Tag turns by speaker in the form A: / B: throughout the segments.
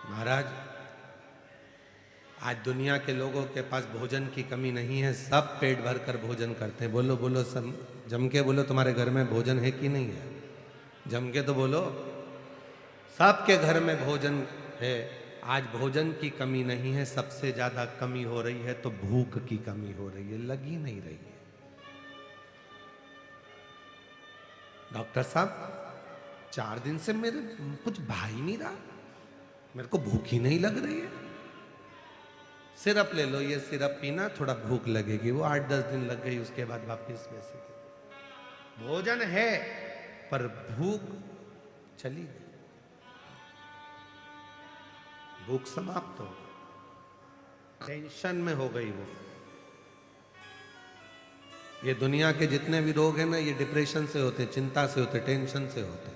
A: महाराज, आज दुनिया के लोगों के पास भोजन की कमी नहीं है, सब पेट भर कर भोजन करते हैं। बोलो बोलो, सब जम के बोलो, तुम्हारे घर में भोजन है कि नहीं है? जम के तो बोलो। सबके घर में भोजन है। आज भोजन की कमी नहीं है, सबसे ज्यादा कमी हो रही है तो भूख की कमी हो रही है, लगी नहीं रही है। डॉक्टर साहब, 4 दिन से मेरे कुछ भा ही नहीं रहा, मेरे को भूख ही नहीं लग रही है। सिरप ले लो, ये सिरप पीना, थोड़ा भूख लगेगी। वो 8-10 दिन लग गई, उसके बाद वापिस वैसे। भोजन है पर भूख चली गई, भूख समाप्त हो गई, टेंशन में हो गई वो। ये दुनिया के जितने भी रोग हैं ना, ये डिप्रेशन से होते, चिंता से होते, टेंशन से होते।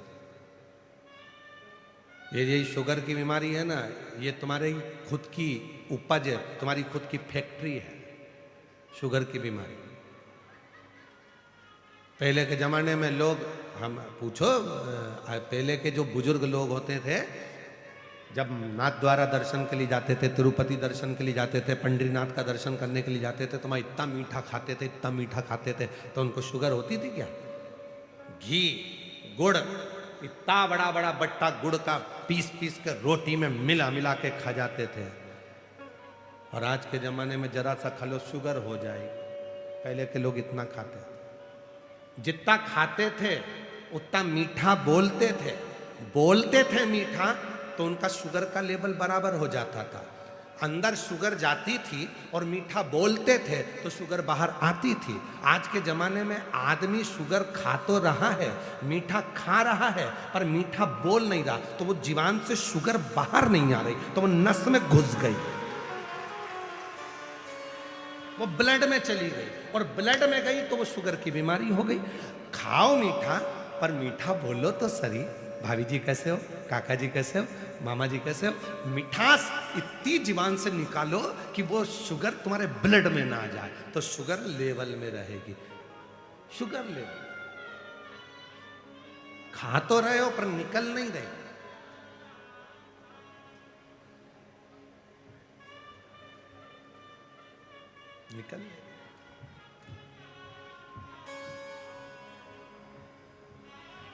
A: ये यही शुगर की बीमारी है ना, ये तुम्हारी खुद की उपज है, तुम्हारी खुद की फैक्ट्री है शुगर की बीमारी। पहले के जमाने में लोग, हम पूछो, पहले के जो बुजुर्ग लोग होते थे, जब नाथ द्वारा दर्शन के लिए जाते थे, तिरुपति दर्शन के लिए जाते थे, पंडरीनाथ का दर्शन करने के लिए जाते थे, तो वहां इतना मीठा खाते थे, इतना मीठा खाते थे, तो उनको शुगर होती थी क्या? घी, गुड़, इतना बड़ा बड़ा बट्टा गुड़ का पीस पीस कर रोटी में मिला मिला के खा जाते थे। और आज के जमाने में जरा सा खा लो, शुगर हो जाए। पहले के लोग इतना खाते थे, जितना खाते थे उतना मीठा बोलते थे मीठा, तो उनका शुगर का लेवल बराबर हो जाता था। अंदर शुगर जाती थी और मीठा बोलते थे तो शुगर बाहर आती थी। आज के जमाने में आदमी शुगर खा तो रहा है, मीठा खा रहा है, पर मीठा बोल नहीं रहा, तो वो जीवान से शुगर बाहर नहीं आ रही, तो वो नस में घुस गई, वो ब्लड में चली गई, और ब्लड में गई तो वो शुगर की बीमारी हो गई। खाओ मीठा, पर मीठा बोलो तो सही। भाभी जी कैसे हो, काका जी कैसे हो, मामा जी कैसे हो? मिठास इतनी जीवान से निकालो कि वो शुगर तुम्हारे ब्लड में ना जाए, तो शुगर लेवल में रहेगी। शुगर लेवल खा तो रहे हो पर निकल नहीं रहे। निकल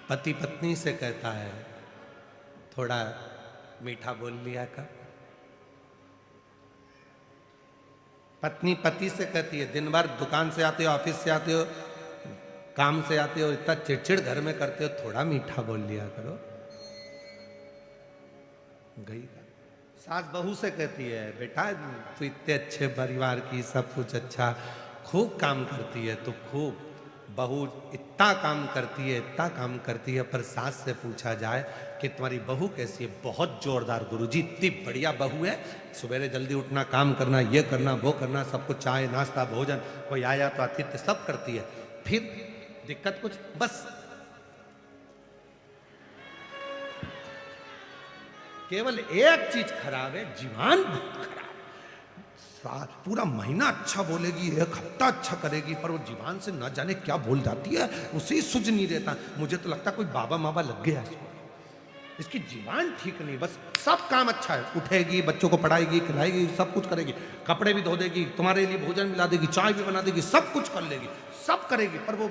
A: पति पत्नी से कहता है, थोड़ा मीठा बोल लिया कर। पत्नी पति से कहती है, दिन भर दुकान से आते हो, ऑफिस से आते हो, काम से आते हो, इतना चिड़चिड़ घर में करते हो, थोड़ा मीठा बोल लिया करो। गई सास बहू से कहती है, बेटा तू इतने अच्छे परिवार की, सब कुछ अच्छा, खूब काम करती है, तो खूब बहू इतना काम करती है, इतना काम करती है, पर सास से पूछा जाए कि तुम्हारी बहू कैसी है? बहुत जोरदार गुरुजी, इतनी बढ़िया बहू है, सवेरे जल्दी उठना, काम करना, ये करना, वो करना, सबको चाय नाश्ता भोजन, कोई आया तो आतिथ्य सब करती है। फिर दिक्कत कुछ? बस केवल एक चीज खराब है, जीवान बहुत खराब। पूरा महीना अच्छा बोलेगी, एक हफ्ता अच्छा करेगी, पर वो जीवान से न जाने क्या बोल जाती है, उसे सुझ नहीं देता। मुझे तो लगता कोई बाबा माबा लग गया इसको, इसकी जीवान ठीक नहीं। बस सब काम अच्छा है, उठेगी, बच्चों को पढ़ाएगी, खिलाएगी, सब कुछ करेगी, कपड़े भी धो देगी, तुम्हारे लिए भोजन मिला देगी, चाय भी बना देगी, सब कुछ कर लेगी, सब करेगी, पर वो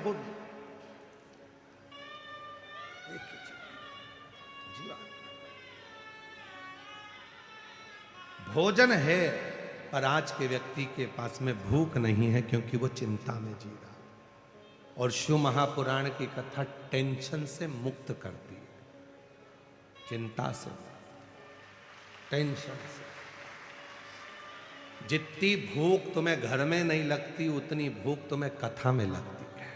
A: भोजन है, पर आज के व्यक्ति के पास में भूख नहीं है, क्योंकि वो चिंता में जी रहा। और शिव महापुराण की कथा टेंशन से मुक्त करती है, चिंता से, टेंशन से। जितनी भूख तुम्हें घर में नहीं लगती, उतनी भूख तुम्हें कथा में लगती है,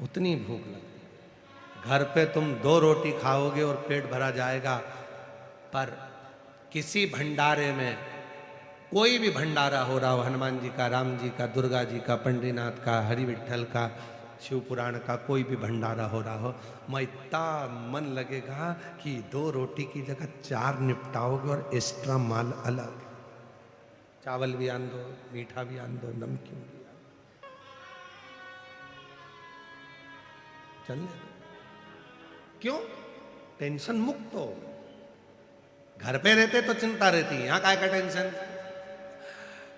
A: उतनी भूख लगती है। घर पे तुम 2 रोटी खाओगे और पेट भरा जाएगा, पर किसी भंडारे में, कोई भी भंडारा हो रहा हो, हनुमान जी का, राम जी का, दुर्गा जी का, पंडरीनाथ का, हरि विठल का, शिव पुराण का, कोई भी भंडारा हो रहा हो, मैं इतना मन लगेगा कि 2 रोटी की जगह 4 निपटाओगे, और एक्स्ट्रा माल अलग, चावल भी आन दो, मीठा भी आन दो, नमकीन भी आन दो, चलने दो। क्यों? टेंशन मुक्त हो। घर पे रहते तो चिंता रहती, यहाँ काय का टेंशन।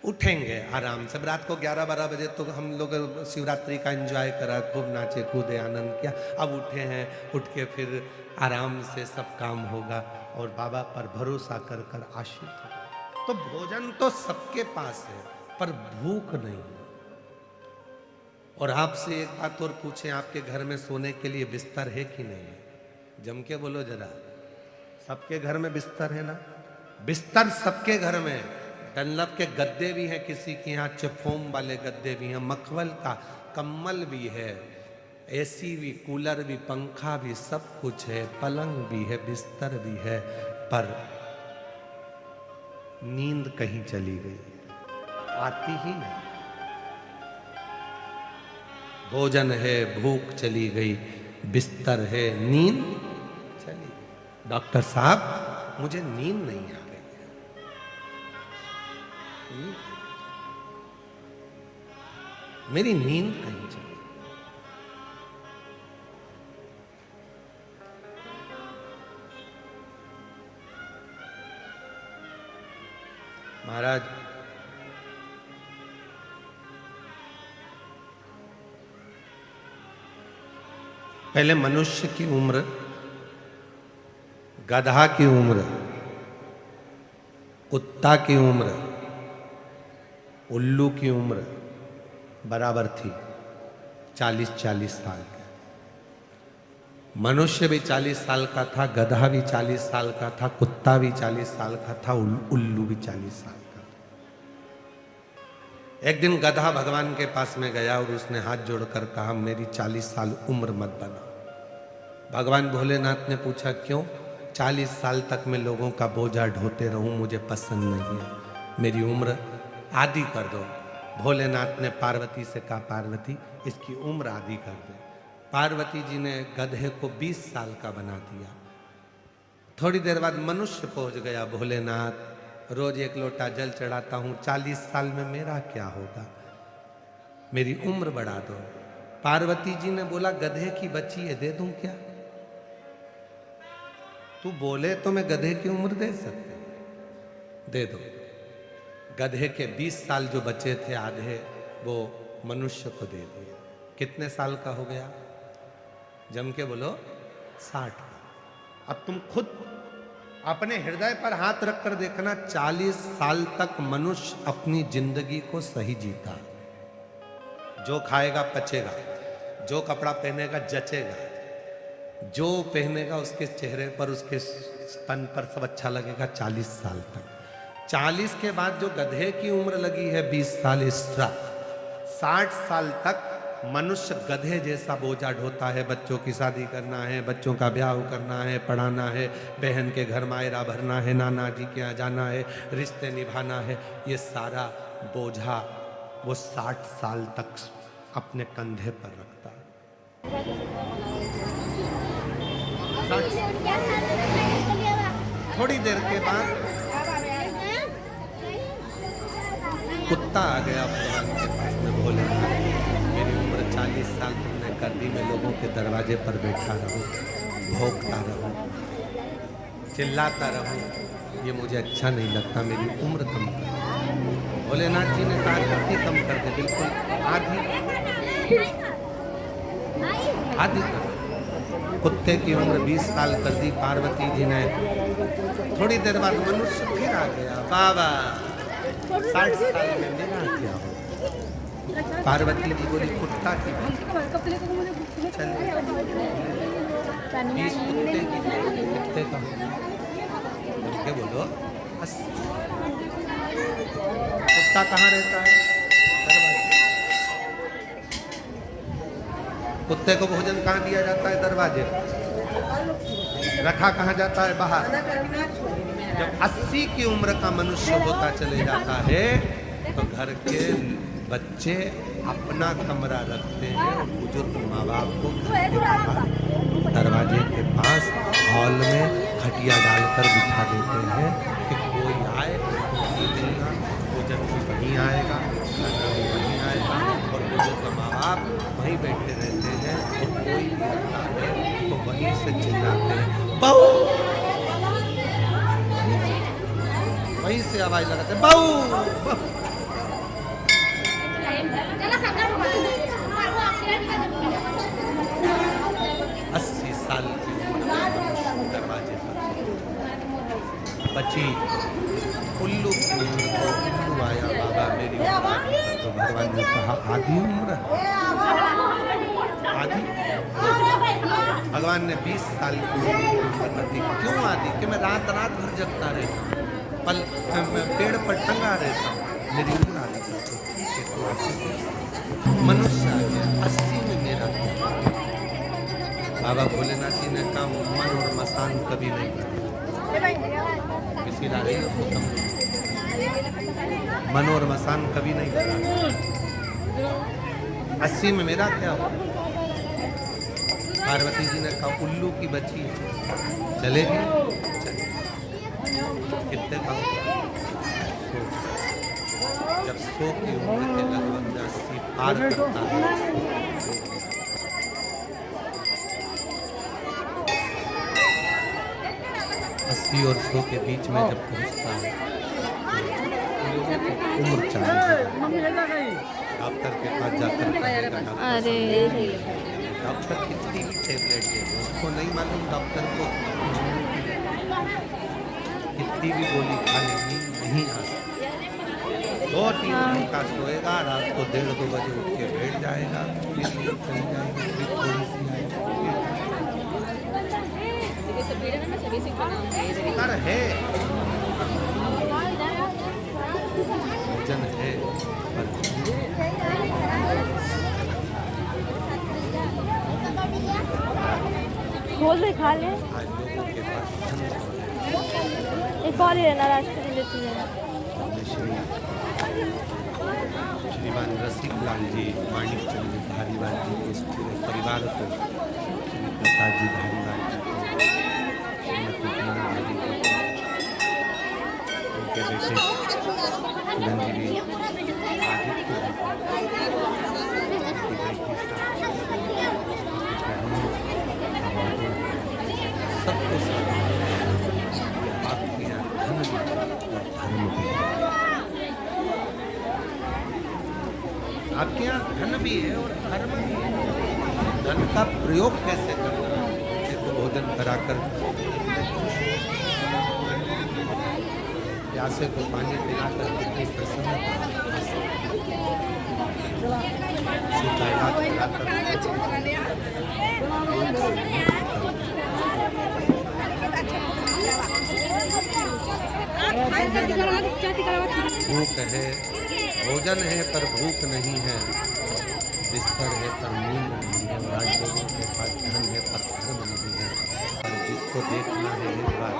A: उठेंगे आराम से, रात को 11-12 बजे तो हम लोग शिवरात्रि का एंजॉय करा, खूब नाचे कूदे आनंद किया। अब उठे हैं, उठ के फिर आराम से सब काम होगा और बाबा पर भरोसा कर कर आश्रित होगा। तो भोजन तो सबके पास है पर भूख नहीं। और आपसे एक बात और पूछें, आपके घर में सोने के लिए बिस्तर है कि नहीं है? जम के बोलो जरा। सबके घर में बिस्तर है ना? बिस्तर सबके घर में। डनलप के गद्दे भी हैं, किसी के यहाँ चिफोम वाले गद्दे भी हैं, मखमल का कम्बल भी है, एसी भी, कूलर भी, पंखा भी, सब कुछ है, पलंग भी है, बिस्तर भी है, पर नींद कहीं चली गई, आती ही नहीं। भोजन है, भूख चली गई, बिस्तर है, नींद चली गई। डॉक्टर साहब मुझे नींद नहीं आ रही है। मेरी नींद कहीं चली। महाराज पहले मनुष्य की उम्र, गधा की उम्र, कुत्ता की उम्र, उल्लू की उम्र बराबर थी, 40-40 साल का। मनुष्य भी 40 साल का था, गधा भी 40 साल का था, कुत्ता भी 40 साल का था, उल्लू भी 40 साल का था। एक दिन गधा भगवान के पास में गया और उसने हाथ जोड़कर कहा, मेरी 40 साल उम्र मत बनाओ। भगवान भोलेनाथ ने पूछा, क्यों? 40 साल तक मैं लोगों का बोझा ढोते रहूं, मुझे पसंद नहीं है, मेरी उम्र आधी कर दो। भोलेनाथ ने पार्वती से कहा, पार्वती इसकी उम्र आधी कर दे। पार्वती जी ने गधे को 20 साल का बना दिया। थोड़ी देर बाद मनुष्य पहुंच गया, भोलेनाथ रोज 1 लोटा जल चढ़ाता हूं, 40 साल में मेरा क्या होगा, मेरी उम्र बढ़ा दो। पार्वती जी ने बोला, गधे की बच्ची है, दे दूं क्या? तू बोले तो मैं गधे की उम्र दे सकते, दे दो। गधे के 20 साल जो बचे थे आधे, वो मनुष्य को दे दिए। कितने साल का हो गया? जम के बोलो, 60 का। अब तुम खुद अपने हृदय पर हाथ रखकर देखना, 40 साल तक मनुष्य अपनी जिंदगी को सही जीता। जो खाएगा पचेगा, जो कपड़ा पहनेगा जचेगा, जो पहनेगा उसके चेहरे पर, उसके तन पर सब अच्छा लगेगा 40 साल तक। 40 के बाद जो गधे की उम्र लगी है 20 साल एक्स्ट्रा, 60 साल तक मनुष्य गधे जैसा बोझा ढोता है। बच्चों की शादी करना है, बच्चों का ब्याह करना है, पढ़ाना है, बहन के घर मायरा भरना है, नाना जी के यहाँ जाना है, रिश्ते निभाना है, ये सारा बोझा वो 60 साल तक अपने कंधे पर रखता है। थोड़ी देर के बाद कुत्ता आ गया भगवान के पास में, भोलेनाथ मेरी उम्र 40 साल तुमने कर दी, मैं लोगों के दरवाजे पर बैठा रहूं, भौंकता रहूं, चिल्लाता रहूं, ये मुझे अच्छा नहीं लगता, मेरी उम्र कम कर। भोलेनाथ जी ने कहा, कितनी कम कर दे? बिल्कुल आधी आधी कर। कुत्ते की उम्र 20 साल कर दी पार्वती जी ने। थोड़ी देर बाद मनुष्य फिर आ गया, बाबा 60 साल में मेरा क्या हो? पार्वती जी बोली, कुत्ता की चलिए 20 कुत्ते की, कुत्ते का बोल के बोलो 80। कुत्ता कहाँ रहता है? कुत्ते को भोजन कहाँ दिया जाता है? दरवाजे। रखा कहाँ जाता है? बाहर। जब 80 की उम्र का मनुष्य होता चले जाता है तो घर के बच्चे अपना कमरा रखते हैं, बुजुर्ग माँ बाप को घर के बाहर दरवाजे के पास हॉल में खटिया डालकर बिठा देते हैं कि कोई आए तो मिलना, भोजन भी वहीं आएगा, खाना भी वहीं आएगा, और बुजुर्ग माँ बाप वहीं बैठे रहते हैं, और कोई भी आता है तो वहीं से चिल्लाते हैं, बहू वहीं से आवाज लगाते बाऊ। 80 साल की उम्र में दरवाजे पर बची उल्लू की उम्र को उल्लू आया बाबा मेरी उम्र। तो भगवान ने कहा आधी उम्र आधी। भगवान ने 20 साल की उम्र कर दी। क्यों आधी? कि मैं रात रात भर जगता रहता हूँ, पल पेड़ पर टंगा रहता हूँ, मेरी उम्र आधी। मनुष्य आ गया 80 में मेरा क्या? बाबा भोलेनाथ जी ने कहा मन और मसान कभी नहीं करा किसी राधे मन और मसान कभी नहीं करा। 80 में मेरा क्या हुआ? पार्वती जी ने कहा उल्लू की बच्ची चलेगी चले। कितने का? जब 100 की उम्र के लगभग 80 पार करता है 80 और 100 के बीच में जब पहुंचता है तो उम्र चाहिए। डॉक्टर के पास जाकर कहेगा डॉक्टर कितनी भी टेबलेट दे दो, उसको नहीं मालूम डॉक्टर को कितनी भी गोली खा लेनी नहीं आ सकती। 2-3 घंटा सोएगा, रात को 1:30-2 बजे उठ के बैठ जाएगा, फिर चली जाएगी, फिर थोड़ी सी है भोजन है
B: खोल दे खा ले।
A: आज लोगों के पास
B: एक और है नाराज कर लेती है।
A: श्रीमान रसिक लाल जी माणिक चंद जी धारीवाल जी के इस पूरे परिवार को, श्री प्रसाद जी धारीवाल जी को, श्रीमती कुमार जी को, उनके बेटे चिरंजीवी आदित्य सबको आपके यहाँ धन भी और धर्म भी है। आपके यहाँ धन भी है और धर्म भी है। धन का प्रयोग कैसे करना है? देखो भोजन कराकर प्यासे को पानी पिलाकर कितनी प्रसन्नता, भूख है, भोजन है पर भूख नहीं है, बिस्तर है पर नींद नहीं है, और आज लोगों के पास धन है पर धर्म नहीं है। पर जिसको देखना है एक बार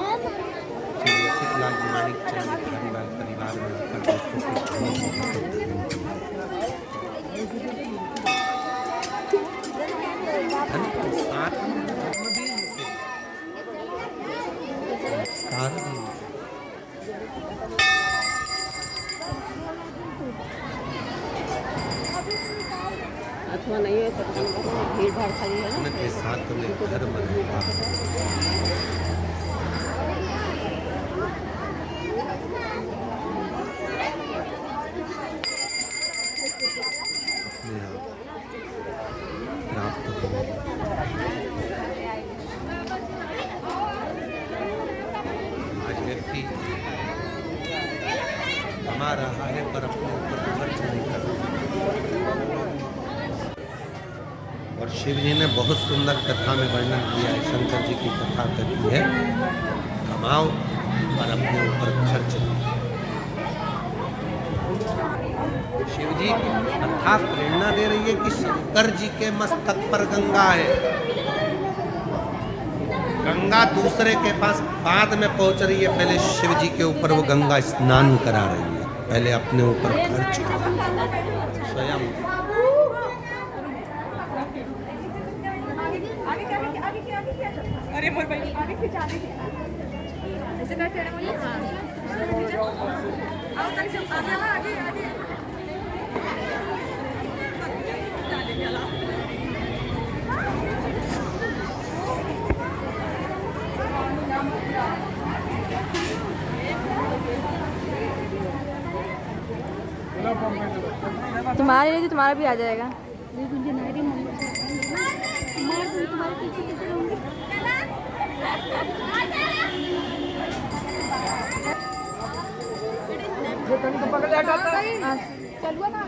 A: श्री रसिक लाल जी माणिक चंद धारीवाल परिवार में आकर धन के साथ में धर्म भी होते, संस्कार भी होते।
B: अथवा नहीं है तो भीड़ भाड़ खाली है ना
A: के साथ में धर्म रहेगा। अपने आप प्राप्त होगा। आज व्यक्ति कमा रहा है पर अपने ऊपर खर्च नहीं कर रहा। और शिव जी ने बहुत सुंदर कथा में वर्णन किया है। शंकर जी की कथा कहती है कमाओ और अपने ऊपर खर्च करो। शिव जी की कथा प्रेरणा दे रही है कि शंकर जी के मस्तक पर गंगा है, गंगा दूसरे के पास बाद में पहुंच रही है, पहले शिव जी के ऊपर वो गंगा स्नान करा रही है, पहले अपने ऊपर खर्च करो स्वयं।
C: अरे मोर भाई आगे खींच आगे ऐसे करते हैं बोलिए हां आओ तक से आगे आगे
D: तुम्हारे नहीं तो तुम्हारा भी आ जाएगा।
C: चलुआ ना